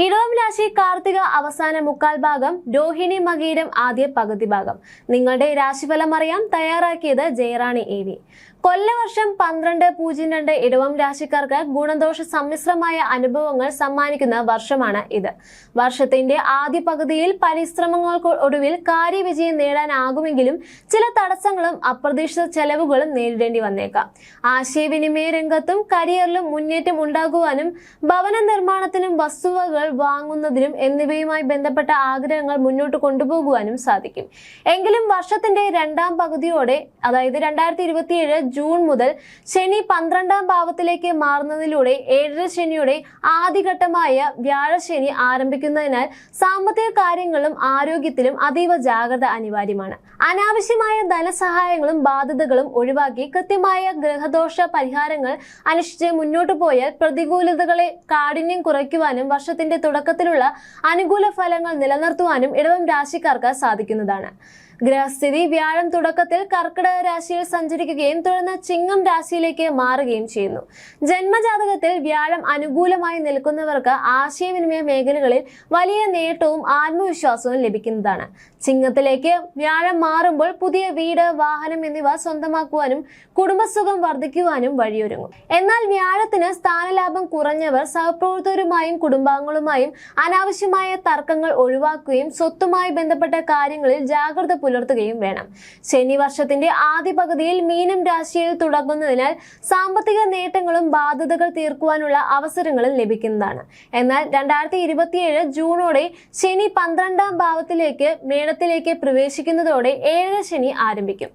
ഇടവം രാശി കാർത്തിക അവസാന മുക്കാൽ ഭാഗം, രോഹിണി മകീരം ആദ്യ പകുതി ഭാഗം. നിങ്ങളുടെ രാശിഫലം അറിയാൻ തയ്യാറാക്കിയത് ജയറാണി AV. കൊല്ലവർഷം 1202 ഇടവം രാശിക്കാർക്ക് ഗുണദോഷ സമ്മിശ്രമായ അനുഭവങ്ങൾ സമ്മാനിക്കുന്ന വർഷമാണ് ഇത്. വർഷത്തിന്റെ ആദ്യ പകുതിയിൽ പരിശ്രമങ്ങൾക്ക് ഒടുവിൽ കാര്യവിജയം നേടാനാകുമെങ്കിലും ചില തടസ്സങ്ങളും അപ്രതീക്ഷിത ചെലവുകളും നേരിടേണ്ടി വന്നേക്കാം. ആശയവിനിമയ രംഗത്തും കരിയറിലും മുന്നേറ്റം ഉണ്ടാകുവാനും ഭവന നിർമ്മാണത്തിനും വസ്തുവകൾ വാങ്ങുന്നതിനും എന്നിവയുമായി ബന്ധപ്പെട്ട ആഗ്രഹങ്ങൾ മുന്നോട്ട് കൊണ്ടുപോകുവാനും സാധിക്കും. എങ്കിലും വർഷത്തിന്റെ രണ്ടാം പകുതിയോടെ, അതായത് 2027 ജൂൺ മുതൽ ശനി 12ാം ഭാവത്തിലേക്ക് മാറുന്നതിലൂടെ ഏഴര ശനിയുടെ ആദ്യഘട്ടമായ വ്യാഴശനി ആരംഭിക്കുന്നതിനാൽ സാമ്പത്തിക കാര്യങ്ങളിലും ആരോഗ്യത്തിലും അതീവ ജാഗ്രത അനിവാര്യമാണ്. അനാവശ്യമായ ധനസഹായങ്ങളും ബാധ്യതകളും ഒഴിവാക്കി കൃത്യമായ ഗ്രഹദോഷ പരിഹാരങ്ങൾ അനുഷ്ഠിച്ച് മുന്നോട്ടു പോയാൽ പ്രതികൂലതകളെ കാഠിന്യം കുറയ്ക്കുവാനും വർഷത്തിന്റെ തുടക്കത്തിലുള്ള അനുകൂല ഫലങ്ങൾ നിലനിർത്തുവാനും ഇടവം രാശിക്കാർക്ക് സാധിക്കുന്നതാണ്. ഗ്രഹസ്ഥിതി വ്യാഴം തുടക്കത്തിൽ കർക്കിടക രാശിയിൽ സഞ്ചരിക്കുകയും തുടർന്ന് ചിങ്ങം രാശിയിലേക്ക് മാറുകയും ചെയ്യുന്നു. ജന്മജാതകത്തിൽ വ്യാഴം അനുകൂലമായി നിൽക്കുന്നവർക്ക് ആശയവിനിമയ മേഖലകളിൽ വലിയ നേട്ടവും ആത്മവിശ്വാസവും ലഭിക്കുന്നതാണ്. ചിങ്ങത്തിലേക്ക് വ്യാഴം മാറുമ്പോൾ പുതിയ വീട്, വാഹനം എന്നിവ സ്വന്തമാക്കുവാനും കുടുംബസുഖം വർദ്ധിക്കുവാനും വഴിയൊരുങ്ങും. എന്നാൽ വ്യാഴത്തിന് സ്ഥാനലാഭം കുറഞ്ഞവർ സഹപ്രവർത്തകരുമായും കുടുംബാംഗങ്ങളുമായും അനാവശ്യമായ തർക്കങ്ങൾ ഒഴിവാക്കുകയും സ്വത്തുമായി ബന്ധപ്പെട്ട കാര്യങ്ങളിൽ ജാഗ്രത പുലർത്തുകയും വേണം. ശനി വർഷത്തിന്റെ ആദ്യ പകുതിയിൽ മീനം രാശിയിൽ തുടങ്ങുന്നതിനാൽ സാമ്പത്തിക നേട്ടങ്ങളും ബാധ്യതകൾ തീർക്കുവാനുള്ള അവസരങ്ങളും ലഭിക്കുന്നതാണ്. എന്നാൽ 2027 ജൂണോടെ ശനി 12ാം ഭാവത്തിലേക്ക് മേടത്തിലേക്ക് പ്രവേശിക്കുന്നതോടെ ഏഴര ശനി ആരംഭിക്കും.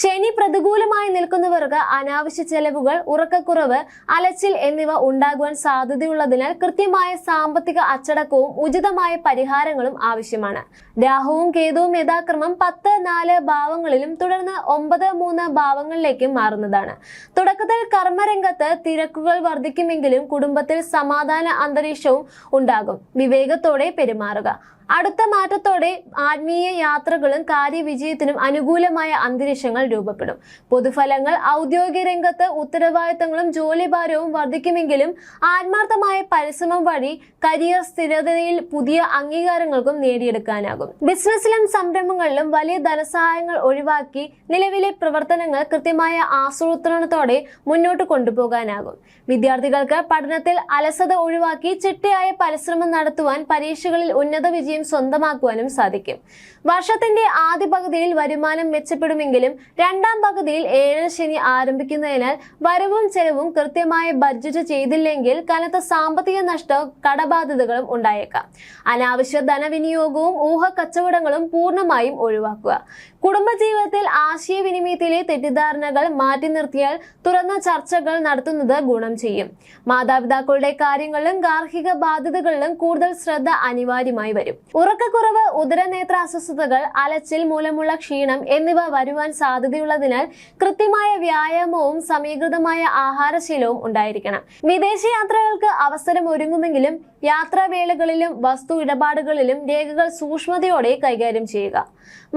ശനി പ്രതികൂലമായി നിൽക്കുന്നവർക്ക് അനാവശ്യ ചെലവുകൾ, ഉറക്കക്കുറവ്, അലച്ചിൽ എന്നിവ ഉണ്ടാകുവാൻ സാധ്യതയുള്ളതിനാൽ കൃത്യമായ സാമ്പത്തിക അച്ചടക്കവും ഉചിതമായ പരിഹാരങ്ങളും ആവശ്യമാണ്. രാഹുവും കേതുവും യഥാക്രമം 10, 4 ഭാവങ്ങളിലും തുടർന്ന് 9, 3 ഭാവങ്ങളിലേക്കും മാറുന്നതാണ്. തുടക്കത്തിൽ കർമ്മരംഗത്ത് തിരക്കുകൾ വർദ്ധിക്കുമെങ്കിലും കുടുംബത്തിൽ സമാധാന അന്തരീക്ഷവും ഉണ്ടാകും. വിവേകത്തോടെ പെരുമാറുക. അടുത്ത മാറ്റത്തോടെ ആത്മീയ യാത്രകളും കാര്യവിജയത്തിനും അനുകൂലമായ അന്തരീക്ഷങ്ങൾ രൂപപ്പെടും. പൊതുഫലങ്ങൾ, ഔദ്യോഗിക രംഗത്ത് ഉത്തരവാദിത്തങ്ങളും ജോലിഭാരവും വർദ്ധിക്കുമെങ്കിലും ആത്മാർത്ഥമായ പരിശ്രമം വഴി കരിയർ സ്ഥിരതയിൽ പുതിയ അംഗീകാരങ്ങൾക്കും നേടിയെടുക്കാനാകും. ബിസിനസ്സിലും സംരംഭങ്ങളിലും വലിയ ധനസഹായങ്ങൾ ഒഴിവാക്കി നിലവിലെ പ്രവർത്തനങ്ങൾ കൃത്യമായ ആസൂത്രണത്തോടെ മുന്നോട്ട് കൊണ്ടുപോകാനാകും. വിദ്യാർത്ഥികൾക്ക് പഠനത്തിൽ അലസത ഒഴിവാക്കി ചിട്ടയായ പരിശ്രമം നടത്തുവാൻ പരീക്ഷകളിൽ ഉന്നത വിജയം സ്വന്തമാക്കുവാനും സാധിക്കും. വർഷത്തിന്റെ ആദ്യ പകുതിയിൽ വരുമാനം മെച്ചപ്പെടുമെങ്കിലും രണ്ടാം പകുതിയിൽ ഏഴര ശനി ആരംഭിക്കുന്നതിനാൽ വരവും ചെലവും കൃത്യമായ ബഡ്ജറ്റ് ചെയ്തില്ലെങ്കിൽ കനത്ത സാമ്പത്തിക നഷ്ടവും കടബാധ്യതകളും ഉണ്ടായേക്കാം. അനാവശ്യ ധനവിനിയോഗവും ഊഹ കച്ചവടങ്ങളും പൂർണ്ണമായും ഒഴിവാക്കുക. കുടുംബജീവിതത്തിൽ ആശയവിനിമയത്തിലെ തെറ്റിദ്ധാരണകൾ മാറ്റി നിർത്തിയാൽ തുറന്ന ചർച്ചകൾ നടത്തുന്നത് ഗുണം ചെയ്യും. മാതാപിതാക്കളുടെ കാര്യങ്ങളിലും ഗാർഹിക ബാധ്യതകളിലും കൂടുതൽ ശ്രദ്ധ അനിവാര്യമായി വരും. ഉറക്കക്കുറവ്, ഉദരനേത്ര അസ്വസ്ഥതകൾ, അലച്ചിൽ മൂലമുള്ള ക്ഷീണം എന്നിവ വരുവാൻ സാധ്യതയുള്ളതിനാൽ കൃത്യമായ വ്യായാമവും സമീകൃതമായ ആഹാരശീലവും ഉണ്ടായിരിക്കണം. വിദേശ യാത്രകൾക്ക് അവസരം ഒരുങ്ങുമെങ്കിലും യാത്രാവേളകളിലും വസ്തു ഇടപാടുകളിലും രേഖകൾ സൂക്ഷ്മതയോടെ കൈകാര്യം ചെയ്യുക.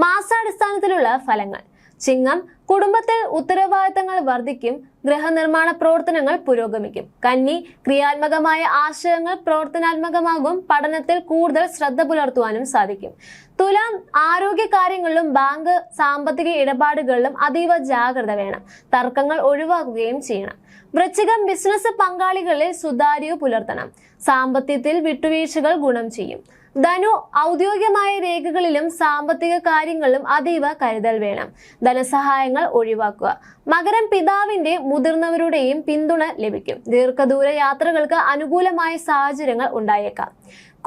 മാസാടിസ്ഥാനത്തിലുള്ള ഫലങ്ങൾ. ചിങ്ങം, കുടുംബത്തിൽ ഉത്തരവാദിത്തങ്ങൾ വർദ്ധിക്കും. ഗൃഹനിർമ്മാണ പ്രവർത്തനങ്ങൾ പുരോഗമിക്കും. കന്നി, ക്രിയാത്മകമായ ആശയങ്ങൾ പ്രവർത്തനാത്മകമാകും. പഠനത്തിൽ കൂടുതൽ ശ്രദ്ധ പുലർത്തുവാനും സാധിക്കും. തുലാം, ആരോഗ്യ കാര്യങ്ങളിലും ബാങ്ക് സാമ്പത്തിക ഇടപാടുകളിലും അതീവ ജാഗ്രത വേണം. തർക്കങ്ങൾ ഒഴിവാക്കുകയും ചെയ്യണം. വൃശ്ചികം, ബിസിനസ് പങ്കാളികളിൽ സുതാര്യത പുലർത്തണം. സാമ്പത്തികത്തിൽ വിട്ടുവീഴ്ചകൾ ഗുണം ചെയ്യും. ധനു, ഔദ്യോഗികമായ രേഖകളിലും സാമ്പത്തിക കാര്യങ്ങളിലും അതീവ കരുതൽ വേണം. ധനസഹായങ്ങൾ ഒഴിവാക്കുക. മകരം, പിതാവിന്റെ മുതിർന്നവരുടെയും പിന്തുണ ലഭിക്കും. ദീർഘദൂര യാത്രകൾക്ക് അനുകൂലമായ സാഹചര്യങ്ങൾ ഉണ്ടായേക്കാം.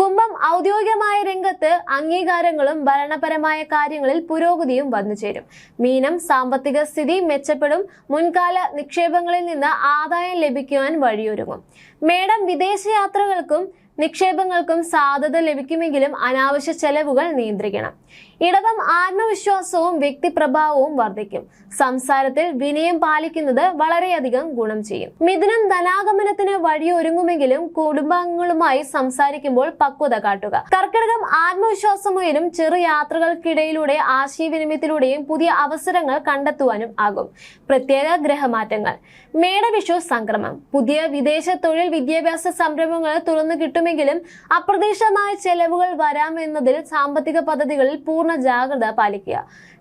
കുംഭം, ഔദ്യോഗികമായ രംഗത്ത് അംഗീകാരങ്ങളും ഭരണപരമായ കാര്യങ്ങളിൽ പുരോഗതിയും വന്നുചേരും. മീനം, സാമ്പത്തിക സ്ഥിതി മെച്ചപ്പെടും. മുൻകാല നിക്ഷേപങ്ങളിൽ നിന്ന് ആദായം ലഭിക്കുവാൻ വഴിയൊരുങ്ങും. മേടം, വിദേശയാത്രകൾക്കും നിക്ഷേപങ്ങൾക്കും സാധ്യത ലഭിക്കുമെങ്കിലും അനാവശ്യ ചെലവുകൾ നിയന്ത്രിക്കണം. ഇടവം, ആത്മവിശ്വാസവും വ്യക്തിപ്രഭാവവും വർദ്ധിക്കും. സംസാരത്തിൽ വിനയം പാലിക്കുന്നത് വളരെയധികം ഗുണം ചെയ്യും. മിഥുനം, ധനാഗമനത്തിന് വഴിയൊരുങ്ങുമെങ്കിലും കുടുംബാംഗങ്ങളുമായി സംസാരിക്കുമ്പോൾ പക്വത കാട്ടുക. കർക്കിടകം, ആത്മവിശ്വാസമുയരും. ചെറു യാത്രകൾക്കിടയിലൂടെ ആശയവിനിമയത്തിലൂടെയും പുതിയ അവസരങ്ങൾ കണ്ടെത്തുവാനും ആകും. പ്രത്യേക ഗ്രഹമാറ്റങ്ങൾ. മേടവിഷു സംക്രമം, പുതിയ വിദേശ തൊഴിൽ വിദ്യാഭ്യാസ സംരംഭങ്ങൾ തുറന്നു കിട്ടും ലഭിക്കുമെങ്കിലും അപ്രതീക്ഷിതമായ ചെലവുകൾ വരാമെന്നതിൽ സാമ്പത്തിക പദ്ധതികളിൽ പൂർണ്ണ ജാഗ്രത പാലിക്കുക.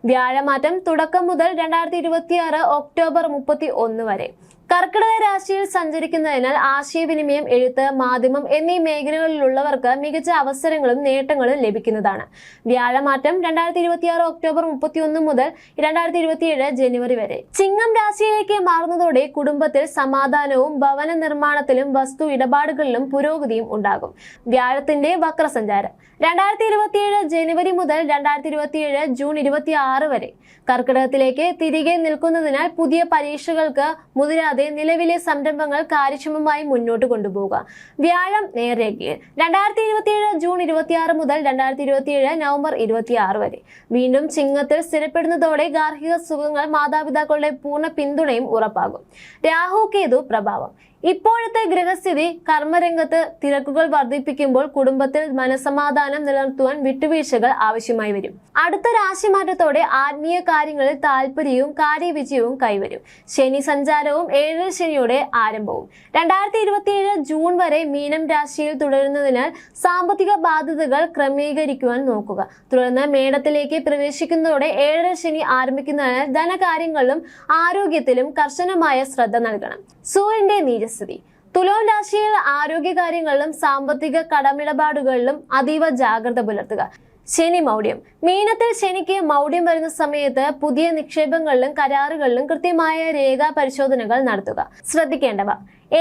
വ്യാഴമാറ്റം തുടക്കം മുതൽ 2026 ഒക്ടോബർ 31 വരെ. കർക്കിടക രാശിയിൽ സഞ്ചരിക്കുന്നതിനാൽ ആശയവിനിമയം, എഴുത്ത്, മാധ്യമം എന്നീ മേഖലകളിലുള്ളവർക്ക് മികച്ച അവസരങ്ങളും നേട്ടങ്ങളും ലഭിക്കുന്നതാണ്. വ്യാഴമാറ്റം 2026 ഒക്ടോബർ 31 മുതൽ 2027 ജനുവരി വരെ. ചിങ്ങം രാശിയിലേക്ക് മാറുന്നതോടെ കുടുംബത്തിൽ സമാധാനവും ഭവന നിർമ്മാണത്തിലും വസ്തു ഇടപാടുകളിലും പുരോഗതിയും ഉണ്ടാകും. വ്യാഴത്തിന്റെ വക്രസഞ്ചാരം 2027 ജനുവരി മുതൽ 2027 ജൂൺ 26 വരെ. കർക്കിടകത്തിലേക്ക് തിരികെ നിൽക്കുന്നതിനാൽ പുതിയ പരീക്ഷകൾക്ക് മുതിരാതെ നിലവിലെ സംരംഭങ്ങൾ കാര്യക്ഷമമായി മുന്നോട്ട് കൊണ്ടുപോകുക. വ്യാഴം നേർരേഖയിൽ 2027 ജൂൺ 26 മുതൽ 2027 നവംബർ 26 വരെ. വീണ്ടും ചിങ്ങത്തിൽ സ്ഥിരപ്പെടുന്നതോടെ ഗാർഹിക സുഖങ്ങൾ, മാതാപിതാക്കളുടെ പൂർണ്ണ പിന്തുണയും ഉറപ്പാകും. രാഹു കേതു പ്രഭാവം. ഇപ്പോഴത്തെ ഗ്രഹസ്ഥിതി കർമ്മരംഗത്ത് തിരക്കുകൾ വർദ്ധിപ്പിക്കുമ്പോൾ കുടുംബത്തിൽ മനസമാധാനം നിലനിർത്തുവാൻ വിട്ടുവീഴ്ചകൾ ആവശ്യമായി വരും. അടുത്ത രാശിമാറ്റത്തോടെ ആത്മീയ കാര്യങ്ങളിൽ താല്പര്യവും കാര്യവിജയവും കൈവരും. ശനി സഞ്ചാരവും 7 ശനിയുടെ ആരംഭവും 2027 ജൂൺ വരെ മീനം രാശിയിൽ തുടരുന്നതിനാൽ സാമ്പത്തിക ബാധ്യതകൾ ക്രമീകരിക്കുവാൻ നോക്കുക. തുടർന്ന് മേടത്തിലേക്ക് പ്രവേശിക്കുന്നതോടെ 7 ശനി ആരംഭിക്കുന്നതിനാൽ ധനകാര്യങ്ങളിലും ആരോഗ്യത്തിലും കർശനമായ ശ്രദ്ധ നൽകണം. സൂര്യന്റെ നീചസ്ഥിതി. തുലോം രാശിയിൽ ആരോഗ്യകാര്യങ്ങളിലും സാമ്പത്തിക കടമിടപാടുകളിലും അതീവ ജാഗ്രത പുലർത്തുക. ശനി മൗഢ്യം. മീനത്തിൽ ശനിക്ക് മൗഢ്യം വരുന്ന സമയത്ത് പുതിയ നിക്ഷേപങ്ങളിലും കരാറുകളിലും കൃത്യമായ രേഖാ പരിശോധനകൾ നടത്തുക. ശ്രദ്ധിക്കേണ്ടവ: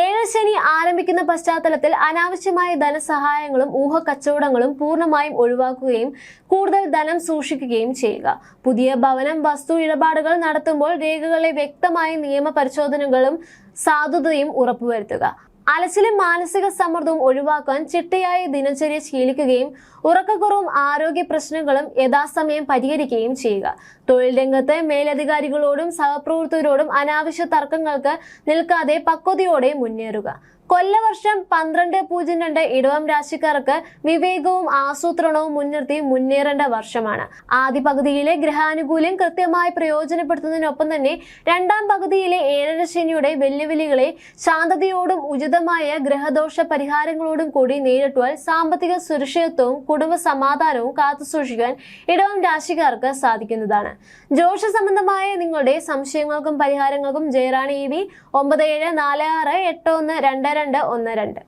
7 ശനി ആരംഭിക്കുന്ന പശ്ചാത്തലത്തിൽ അനാവശ്യമായ ധനസഹായങ്ങളും ഊഹക്കച്ചവടങ്ങളും പൂർണ്ണമായും ഒഴിവാക്കുകയും കൂടുതൽ ധനം സൂക്ഷിക്കുകയും ചെയ്യുക. പുതിയ ഭവനം, വസ്തു ഇടപാടുകൾ നടത്തുമ്പോൾ രേഖകളെ വ്യക്തമായ നിയമ പരിശോധനകളും സാധുതയും ഉറപ്പുവരുത്തുക. അലച്ചിലും മാനസിക സമ്മർദ്ദവും ഒഴിവാക്കാൻ ചിട്ടയായ ദിനചര്യ ശീലിക്കുകയും ഉറക്കക്കുറവും ആരോഗ്യ പ്രശ്നങ്ങളും യഥാസമയം പരിഹരിക്കുകയും ചെയ്യുക. തൊഴിൽ രംഗത്ത് മേലധികാരികളോടും സഹപ്രവർത്തകരോടും അനാവശ്യ തർക്കങ്ങൾക്ക് നിൽക്കാതെ പക്വതയോടെ മുന്നേറുക. കൊല്ലവർഷം 12/02 ഇടവം രാശിക്കാർക്ക് വിവേകവും ആസൂത്രണവും മുൻനിർത്തി മുന്നേറേണ്ട വർഷമാണ്. ആദ്യ പകുതിയിലെ ഗ്രഹാനുകൂല്യം കൃത്യമായി പ്രയോജനപ്പെടുത്തുന്നതിനൊപ്പം തന്നെ രണ്ടാം പകുതിയിലെ 7 ശനിയുടെ വെല്ലുവിളികളെ ശാന്തതയോടും ഉചിതമായ ഗ്രഹദോഷ പരിഹാരങ്ങളോടും കൂടി നേരിട്ടുവാൻ സാമ്പത്തിക സുരക്ഷിതത്വവും കുടുംബ സമാധാനവും കാത്തുസൂക്ഷിക്കാൻ ഇടവം രാശിക്കാർക്ക് സാധിക്കുന്നതാണ്. ജ്യോതിഷ സംബന്ധമായ നിങ്ങളുടെ സംശയങ്ങൾക്കും പരിഹാരങ്ങൾക്കും ജയറാണി EV 9746812212